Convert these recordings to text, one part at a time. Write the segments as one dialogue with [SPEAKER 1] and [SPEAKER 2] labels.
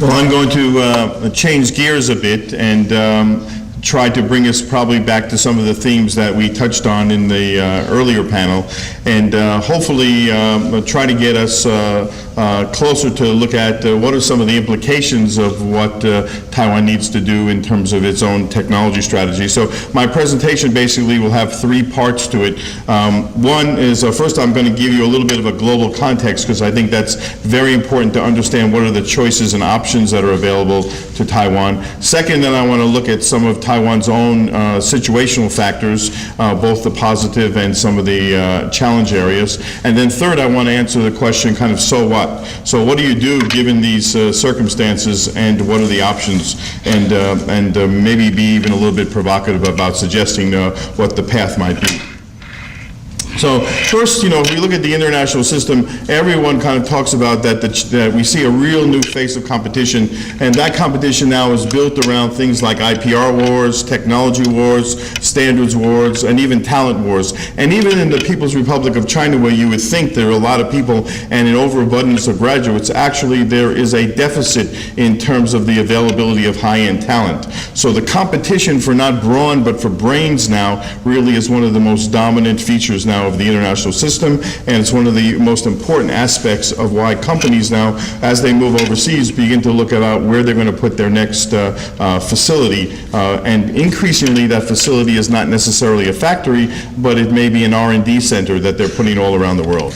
[SPEAKER 1] Well, I'm going to change gears a bit and try to bring us probably back to some of the themes that we touched on in the earlier panel, and hopefully try to get us closer to look at what are some of the implications of what Taiwan needs to do in terms of its own technology strategy. So my presentation basically will have three parts to it. One is, first I'm going to give you a little bit of a global context, because I think that's very important to understand what are the choices and options that are available to Taiwan. Second, then I want to look at some of Taiwan's own situational factors, both the positive and some of the challenge areas. And then third, I want to answer the question kind of, so what? So what do you do given these circumstances, and what are the options? And maybe be even a little bit provocative about suggesting what the path might be. So first, if we look at the international system, everyone kind of talks about that we see a real new face of competition, and that competition now is built around things like IPR wars, technology wars, standards wars, and even talent wars. And even in the People's Republic of China, where you would think there are a lot of people and an overabundance of graduates, actually there is a deficit in terms of the availability of high-end talent. So the competition for not brawn but for brains now really is one of the most dominant features now of the international system, and it's one of the most important aspects of why companies now, as they move overseas, begin to look about where they're going to put their next facility. And increasingly, that facility is not necessarily a factory, but it may be an R&D center that they're putting all around the world.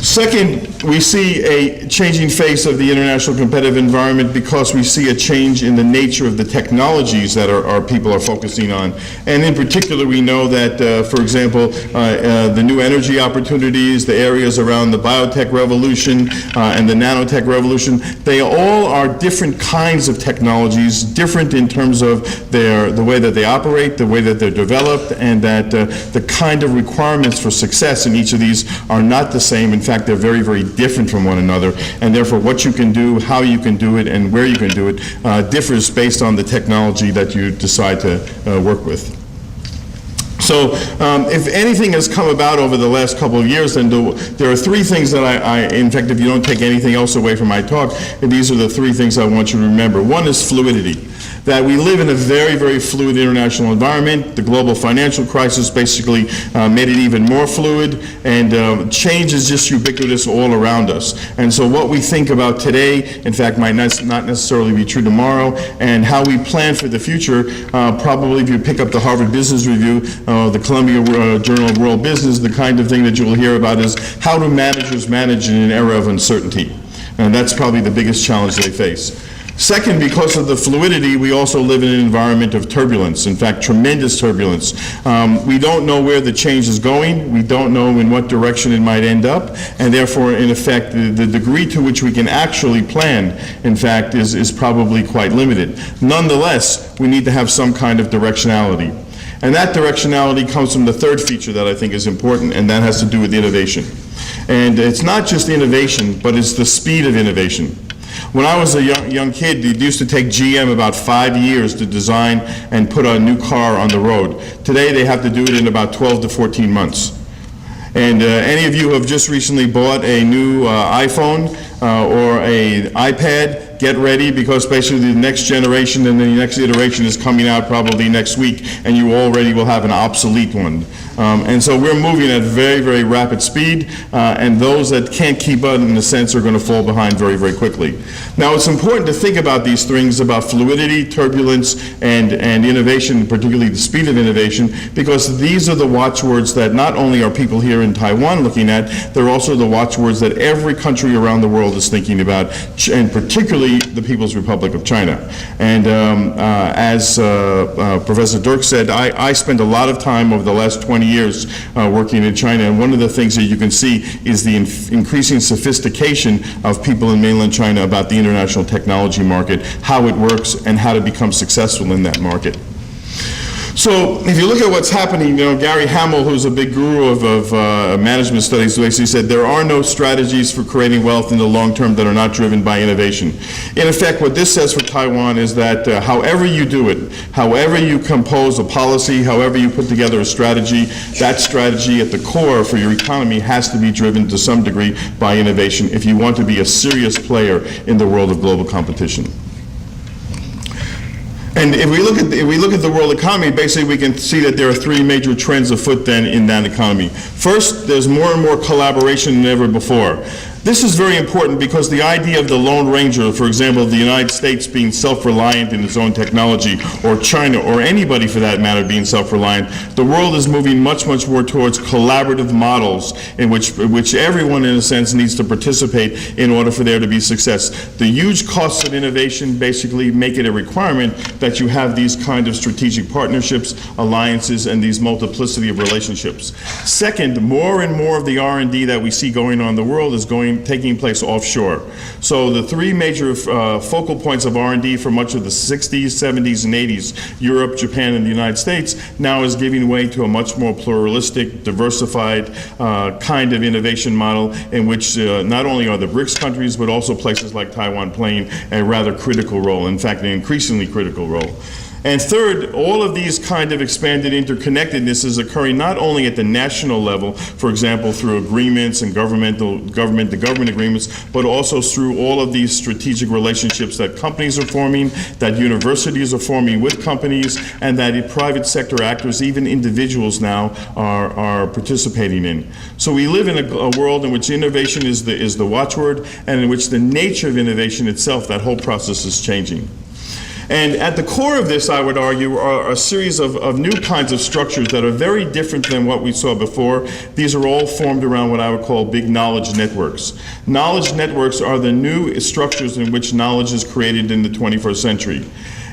[SPEAKER 1] Second, we see a changing face of the international competitive environment because we see a change in the nature of the technologies that our people are focusing on. And in particular, we know that, for example, the new energy opportunities, the areas around the biotech revolution and the nanotech revolution, they all are different kinds of technologies, different in terms of the way that they operate, the way that they're developed, and that the kind of requirements for success in each of these are not the same. In fact, they're very, very different from one another, and therefore what you can do, how you can do it, and where you can do it differs based on the technology that you decide to work with. So if anything has come about over the last couple of years, then there are three things that in fact, if you don't take anything else away from my talk, these are the three things I want you to remember. One is fluidity. That we live in a very, very fluid international environment. The global financial crisis basically made it even more fluid, and change is just ubiquitous all around us. And so what we think about today, in fact, might not necessarily be true tomorrow, and how we plan for the future, probably if you pick up the Harvard Business Review, the Columbia Journal of World Business, the kind of thing that you'll hear about is how do managers manage in an era of uncertainty? And that's probably the biggest challenge they face. Second, because of the fluidity, we also live in an environment of turbulence, in fact, tremendous turbulence. We don't know where the change is going. We don't know in what direction it might end up, and therefore, in effect, the degree to which we can actually plan, in fact, is probably quite limited. Nonetheless, we need to have some kind of directionality. And that directionality comes from the third feature that I think is important, and that has to do with innovation. And it's not just innovation, but it's the speed of innovation. When I was a young kid, it used to take GM about 5 years to design and put a new car on the road. Today, they have to do it in about 12 to 14 months. And any of you who have just recently bought a new iPhone or an iPad, get ready, because basically the next generation and the next iteration is coming out probably next week, and you already will have an obsolete one. And so we're moving at very, very rapid speed, and those that can't keep up, in a sense, are going to fall behind very, very quickly. Now, it's important to think about these things, about fluidity, turbulence, and innovation, particularly the speed of innovation, because these are the watchwords that not only are people here in Taiwan looking at, they're also the watchwords that every country around the world is thinking about, and particularly the People's Republic of China. And as Professor Dirk said, I spent a lot of time over the last 20 years working in China, and one of the things that you can see is the increasing sophistication of people in mainland China about the international technology market, how it works, and how to become successful in that market. So if you look at what's happening, Gary Hamel, who's a big guru of management studies, basically said there are no strategies for creating wealth in the long term that are not driven by innovation. In effect, what this says for Taiwan is that however you do it, however you compose a policy, however you put together a strategy, that strategy at the core for your economy has to be driven to some degree by innovation if you want to be a serious player in the world of global competition. And if we look at the world economy, basically we can see that there are three major trends afoot then in that economy. First, there's more and more collaboration than ever before. This is very important because the idea of the Lone Ranger, for example, of the United States being self-reliant in its own technology, or China, or anybody for that matter being self-reliant, the world is moving much, much more towards collaborative models in which everyone, in a sense, needs to participate in order for there to be success. The huge costs of innovation basically make it a requirement that you have these kind of strategic partnerships, alliances, and these multiplicity of relationships. Second, more and more of the R&D that we see going on in the world is taking place offshore. So the three major focal points of R&D for much of the 60s, 70s, and 80s, Europe, Japan, and the United States, now is giving way to a much more pluralistic, diversified kind of innovation model in which not only are the BRICS countries, but also places like Taiwan playing a rather critical role, in fact, an increasingly critical role. And third, all of these kind of expanded interconnectedness is occurring not only at the national level, for example, through agreements and government-to-government agreements, but also through all of these strategic relationships that companies are forming, that universities are forming with companies, and that private sector actors, even individuals now, are participating in. So we live in a world in which innovation is the watchword, and in which the nature of innovation itself, that whole process is changing. And at the core of this, I would argue, are a series of new kinds of structures that are very different than what we saw before. These are all formed around what I would call big knowledge networks. Knowledge networks are the new structures in which knowledge is created in the 21st century.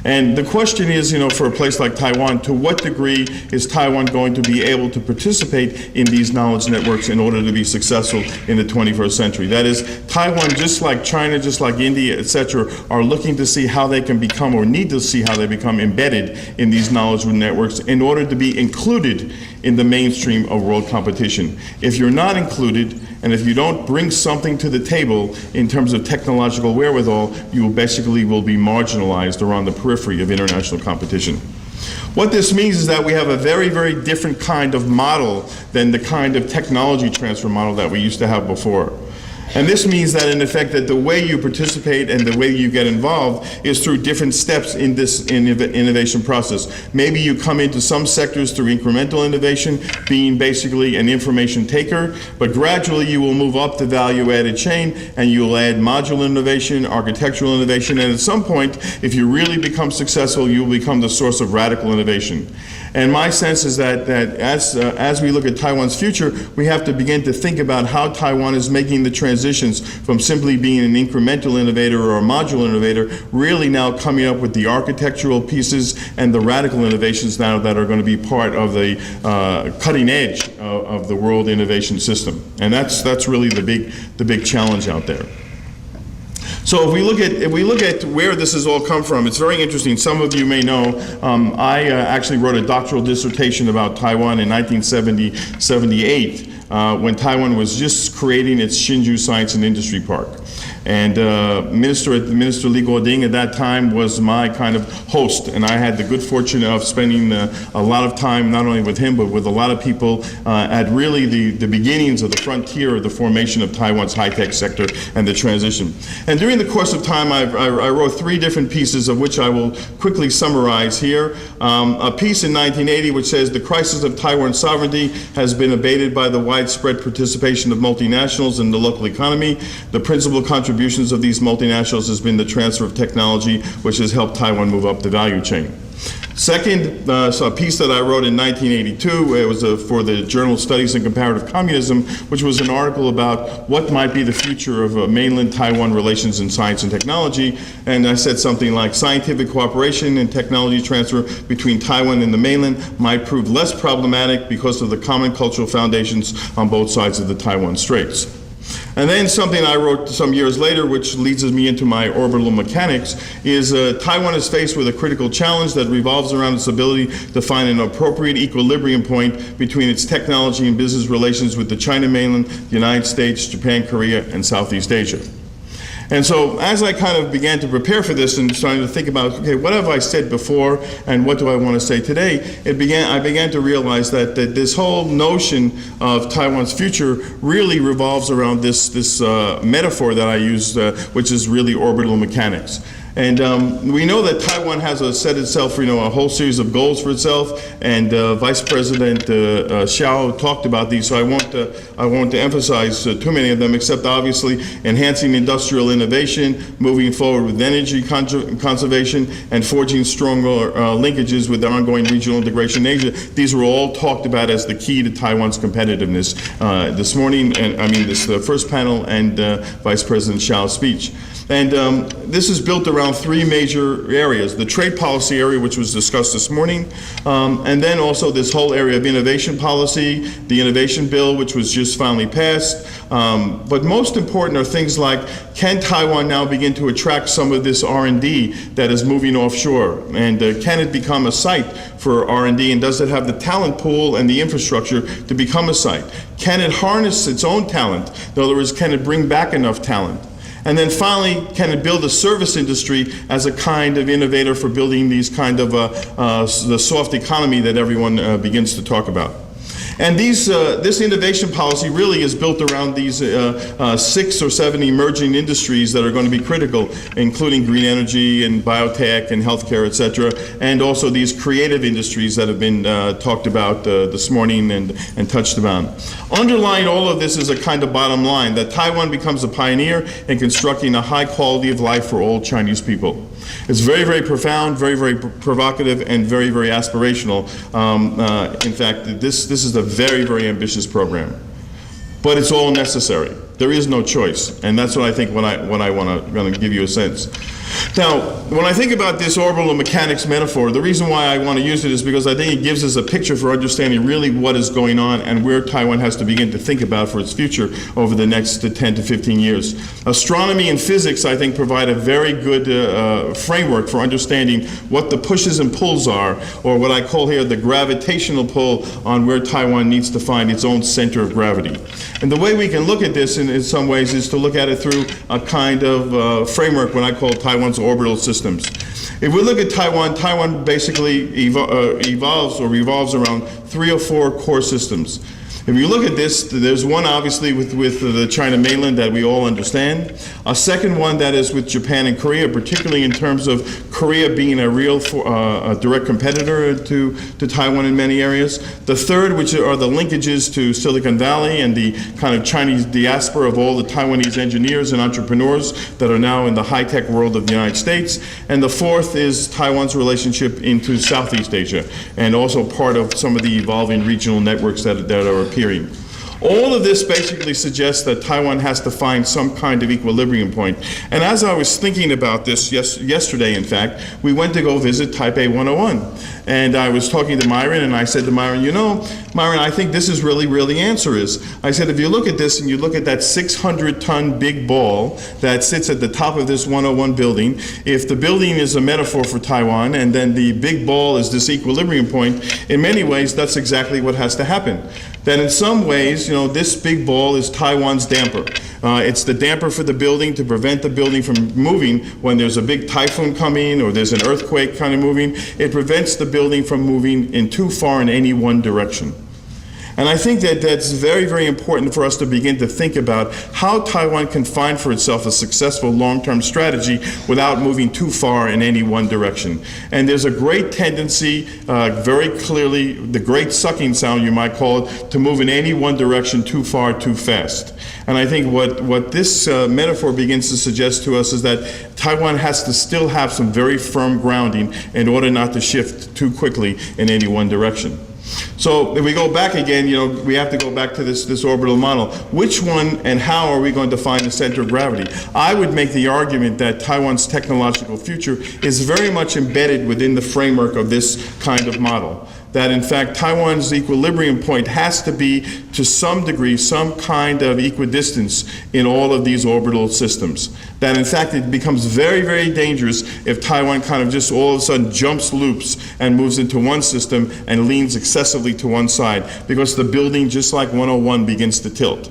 [SPEAKER 1] And the question is, for a place like Taiwan, to what degree is Taiwan going to be able to participate in these knowledge networks in order to be successful in the 21st century? That is, Taiwan, just like China, just like India, etc., are looking to see how they can become, or need to see how they become embedded in these knowledge networks in order to be included in the mainstream of world competition. If you're not included, and if you don't bring something to the table in terms of technological wherewithal, you basically will be marginalized or on the periphery of international competition. What this means is that we have a very, very different kind of model than the kind of technology transfer model that we used to have before. And this means that, in effect, that the way you participate and the way you get involved is through different steps in this innovation process. Maybe you come into some sectors through incremental innovation, being basically an information taker, but gradually you will move up the value-added chain and you'll add modular innovation, architectural innovation, and at some point, if you really become successful, you will become the source of radical innovation. And my sense is that as we look at Taiwan's future, we have to begin to think about how Taiwan is making the transitions from simply being an incremental innovator or a modular innovator, really now coming up with the architectural pieces and the radical innovations now that are going to be part of the cutting edge of the world innovation system. And that's really the big challenge out there. So if we look at where this has all come from, it's very interesting. Some of you may know I actually wrote a doctoral dissertation about Taiwan in 1978 when Taiwan was just creating its Hsinchu Science and Industry Park. And Minister Li Guoding at that time was my kind of host, and I had the good fortune of spending a lot of time not only with him but with a lot of people at really the beginnings of the frontier of the formation of Taiwan's high-tech sector and the transition. And during the course of time, I wrote three different pieces, of which I will quickly summarize here. A piece in 1980 which says the crisis of Taiwan's sovereignty has been abated by the widespread participation of multinationals in the local economy. The principal contributions of these multinationals has been the transfer of technology, which has helped Taiwan move up the value chain. Second, so a piece that I wrote in 1982, it was for the Journal of Studies in Comparative Communism, which was an article about what might be the future of mainland Taiwan relations in science and technology. And I said something like scientific cooperation and technology transfer between Taiwan and the mainland might prove less problematic because of the common cultural foundations on both sides of the Taiwan Straits. And then something I wrote some years later, which leads me into my orbital mechanics, is Taiwan is faced with a critical challenge that revolves around its ability to find an appropriate equilibrium point between its technology and business relations with the China mainland, the United States, Japan, Korea, and Southeast Asia. And so as I kind of began to prepare for this and starting to think about, okay, what have I said before and what do I want to say today, I began to realize that this whole notion of Taiwan's future really revolves around this metaphor that I use, which is really orbital mechanics. And we know that Taiwan has set itself, a whole series of goals for itself, and Vice President Xiao talked about these, so I won't emphasize too many of them, except obviously enhancing industrial innovation, moving forward with energy conservation, and forging stronger linkages with the ongoing regional integration in Asia. These were all talked about as the key to Taiwan's competitiveness this morning, and this first panel and Vice President Xiao's speech. And this is built around three major areas: the trade policy area, which was discussed this morning, and then also this whole area of innovation policy, the innovation bill, which was just finally passed. But most important are things like, can Taiwan now begin to attract some of this R&D that is moving offshore? And can it become a site for R&D, and does it have the talent pool and the infrastructure to become a site? Can it harness its own talent? In other words, can it bring back enough talent? And then finally, can it build a service industry as a kind of innovator for building these kind of the soft economy that everyone begins to talk about? And this innovation policy really is built around these 6 or 7 emerging industries that are going to be critical, including green energy and biotech and healthcare, et cetera, and also these creative industries that have been talked about this morning and touched upon. Underlying all of this is a kind of bottom line, that Taiwan becomes a pioneer in constructing a high quality of life for all Chinese people. It's very, very profound, very, very provocative, and very, very aspirational. In fact, this is a very, very ambitious program. But it's all necessary. There is no choice. And that's what I think when I want to give you a sense. Now, when I think about this orbital mechanics metaphor, the reason why I want to use it is because I think it gives us a picture for understanding really what is going on and where Taiwan has to begin to think about for its future over the next 10 to 15 years. Astronomy and physics, I think, provide a very good framework for understanding what the pushes and pulls are, or what I call here the gravitational pull on where Taiwan needs to find its own center of gravity. And the way we can look at this in some ways is to look at it through a kind of framework what I call Taiwan's orbital systems. If we look at Taiwan, Taiwan basically evolves or revolves around 3 or 4 core systems. If you look at this, there's one obviously with the China mainland that we all understand. A second one that is with Japan and Korea, particularly in terms of Korea being a real direct competitor to Taiwan in many areas. The third, which are the linkages to Silicon Valley and the kind of Chinese diaspora of all the Taiwanese engineers and entrepreneurs that are now in the high-tech world of the United States. And the fourth is Taiwan's relationship into Southeast Asia, and also part of some of the evolving regional networks that are appearing. All of this basically suggests that Taiwan has to find some kind of equilibrium point. And as I was thinking about this yesterday, in fact, we went to go visit Taipei 101. And I was talking to Myron, and I said to Myron, Myron, I think this is really where the answer is. I said, if you look at this and you look at that 600-ton big ball that sits at the top of this 101 building, if the building is a metaphor for Taiwan, and then the big ball is this equilibrium point, in many ways, that's exactly what has to happen. That in some ways, this big ball is Taiwan's damper. It's the damper for the building to prevent the building from moving when there's a big typhoon coming or there's an earthquake kind of moving. It prevents the building from moving in too far in any one direction. And I think that that's very, very important for us to begin to think about how Taiwan can find for itself a successful long-term strategy without moving too far in any one direction. And there's a great tendency, very clearly, the great sucking sound you might call it, to move in any one direction too far, too fast. And I think what this metaphor begins to suggest to us is that Taiwan has to still have some very firm grounding in order not to shift too quickly in any one direction. So if we go back again, we have to go back to this orbital model. Which one and how are we going to find the center of gravity? I would make the argument that Taiwan's technological future is very much embedded within the framework of this kind of model. that in fact Taiwan's equilibrium point has to be, to some degree, some kind of equidistance in all of these orbital systems. That in fact it becomes very, very dangerous if Taiwan kind of just all of a sudden jumps loops and moves into one system and leans excessively to one side, because the building, just like 101, begins to tilt.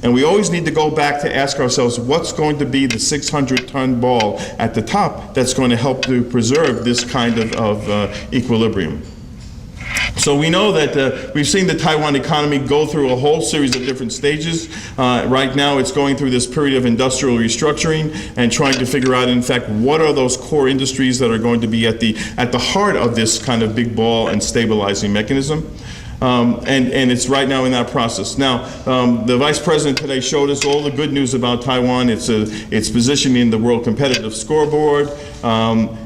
[SPEAKER 1] And we always need to go back to ask ourselves, what's going to be the 600-ton ball at the top that's going to help to preserve this kind of equilibrium? So we know that we've seen the Taiwan economy go through a whole series of different stages. Right now it's going through this period of industrial restructuring and trying to figure out, in fact, what are those core industries that are going to be at the heart of this kind of big ball and stabilizing mechanism. And it's right now in that process. Now, the Vice President today showed us all the good news about Taiwan. Its position in the World Competitive Scoreboard,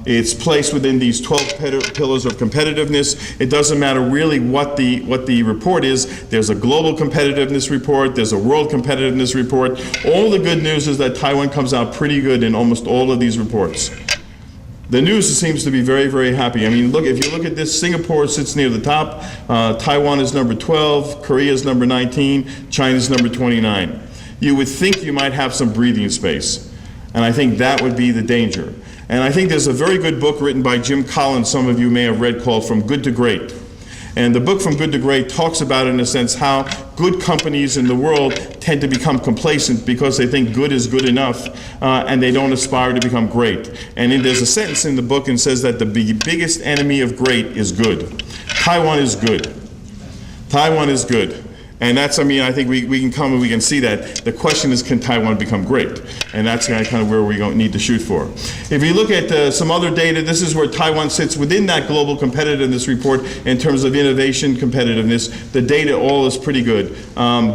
[SPEAKER 1] its place within these 12 pillars of competitiveness. It doesn't matter really what the report is. There's a global competitiveness report. There's a world competitiveness report. All the good news is that Taiwan comes out pretty good in almost all of these reports. The news seems to be very, very happy. I mean, look, if you look at this, Singapore sits near the top, Taiwan is number 12, Korea is number 19, China is number 29. You would think you might have some breathing space, and I think that would be the danger. And I think there's a very good book written by Jim Collins, some of you may have read, called From Good to Great. And the book From Good to Great talks about, in a sense, how good companies in the world tend to become complacent because they think good is good enough, and they don't aspire to become great. And there's a sentence in the book that says that the biggest enemy of great is good. Taiwan is good. Taiwan is good. And that's, I mean, I think we can come and we can see that. The question is, can Taiwan become great? And that's kind of where we need to shoot for. If you look at some other data, this is where Taiwan sits within that global competitiveness report in terms of innovation competitiveness. The data all is pretty good.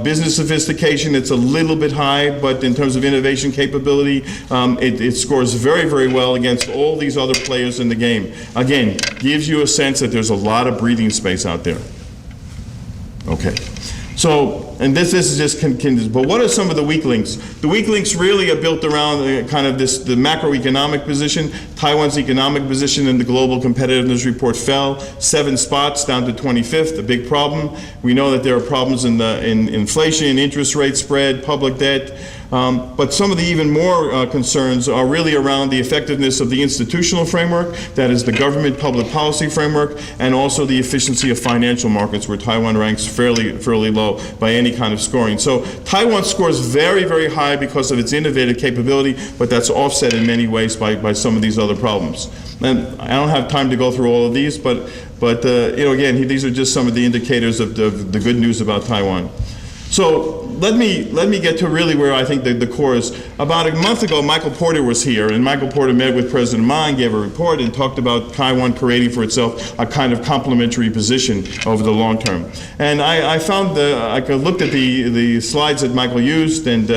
[SPEAKER 1] Business sophistication, it's a little bit high, but in terms of innovation capability, it scores very, very well against all these other players in the game. Again, gives you a sense that there's a lot of breathing space out there. Okay. So, and this is just, but what are some of the weak links? The weak links really are built around kind of the macroeconomic position. Taiwan's economic position in the Global Competitiveness Report fell 7 spots down to 25th, a big problem. We know that there are problems in inflation, interest rate spread, public debt. But some of the even more concerns are really around the effectiveness of the institutional framework, that is the government public policy framework, and also the efficiency of financial markets, where Taiwan ranks fairly low by any kind of scoring. So Taiwan scores very, very high because of its innovative capability, but that's offset in many ways by some of these other problems. And I don't have time to go through all of these, but you know, again, these are just some of the indicators of the good news about Taiwan. So let me get to really where I think the core is. About a month ago, Michael Porter was here, and Michael Porter met with President Ma and gave a report and talked about Taiwan creating for itself a kind of complementary position over the long term. And I found I looked at the slides that Michael used, and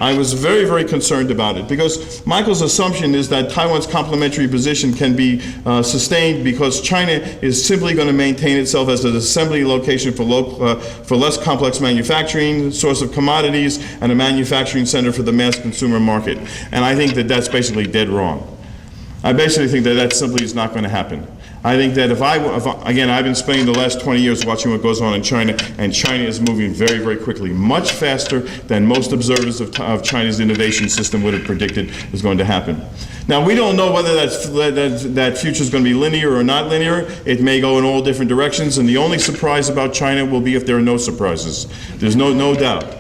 [SPEAKER 1] I was very, very concerned about it, because Michael's assumption is that Taiwan's complementary position can be sustained because China is simply going to maintain itself as an assembly location for less complex manufacturing, source of commodities, and a manufacturing center for the mass consumer market. And I think that that's basically dead wrong. I basically think that that simply is not going to happen. I think that again, I've been spending the last 20 years watching what goes on in China, and China is moving very, very quickly, much faster than most observers of China's innovation system would have predicted was going to happen. Now, we don't know whether that future is going to be linear or not linear. It may go in all different directions, and the only surprise about China will be if there are no surprises. There's no doubt.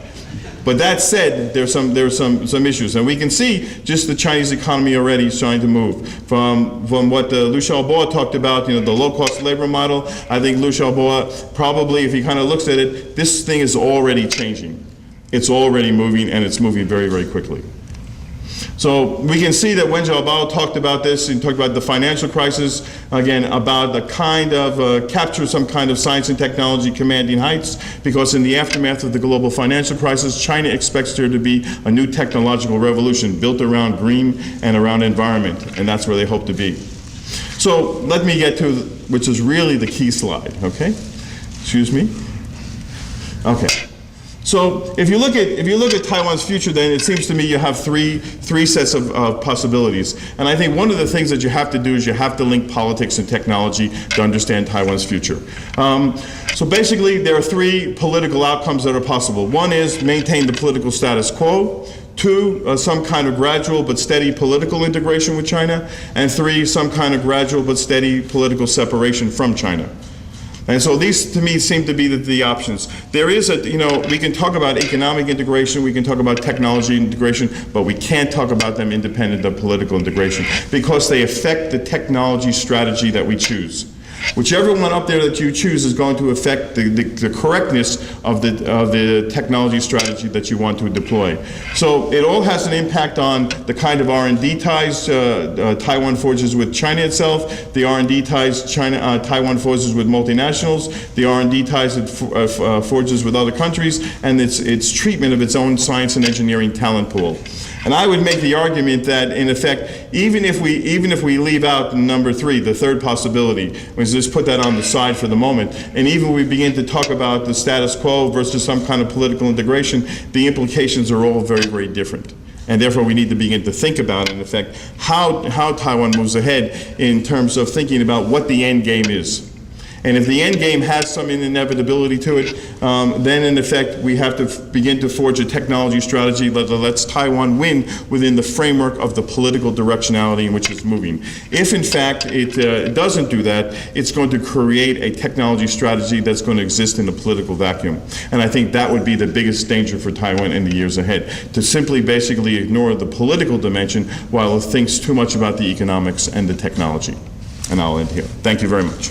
[SPEAKER 1] But that said, there's some issues, and we can see just the Chinese economy already is trying to move from what Liu Xiaobo talked about, you know, the low-cost labor model. I think Liu Xiaobo probably, if he kind of looks at it, this thing is already changing. It's already moving, and it's moving very, very quickly. So we can see that Wen Jiabao talked about this, and talked about the financial crisis, again, about the kind of capture some kind of science and technology commanding heights, because in the aftermath of the global financial crisis, China expects there to be a new technological revolution built around green and around environment, and that's where they hope to be. So let me get to, which is really the key slide, okay? Excuse me? Okay. So if you look at Taiwan's future, then it seems to me you have three sets of possibilities. And I think one of the things that you have to do is you have to link politics and technology to understand Taiwan's future. So basically, there are three political outcomes that are possible. One is maintain the political status quo. Two, some kind of gradual but steady political integration with China. And three, some kind of gradual but steady political separation from China. And so these, to me, seem to be the options. There is we can talk about economic integration, we can talk about technology integration, but we can't talk about them independent of political integration because they affect the technology strategy that we choose. Whichever one up there that you choose is going to affect the correctness of the technology strategy that you want to deploy. So it all has an impact on the kind of R&D ties Taiwan forges with China itself, the R&D ties Taiwan forges with multinationals, the R&D ties it forges with other countries, and its treatment of its own science and engineering talent pool. And I would make the argument that, in effect, even if we leave out number three, the third possibility, let's just put that on the side for the moment, and even we begin to talk about the status quo versus some kind of political integration, the implications are all very, very different. And therefore, we need to begin to think about, in effect, how Taiwan moves ahead in terms of thinking about what the end game is. And if the end game has some inevitability to it, then in effect we have to begin to forge a technology strategy that lets Taiwan win within the framework of the political directionality in which it's moving. If in fact it doesn't do that, it's going to create a technology strategy that's going to exist in a political vacuum. And I think that would be the biggest danger for Taiwan in the years ahead, to simply basically ignore the political dimension while it thinks too much about the economics and the technology. And I'll end here. Thank you very much.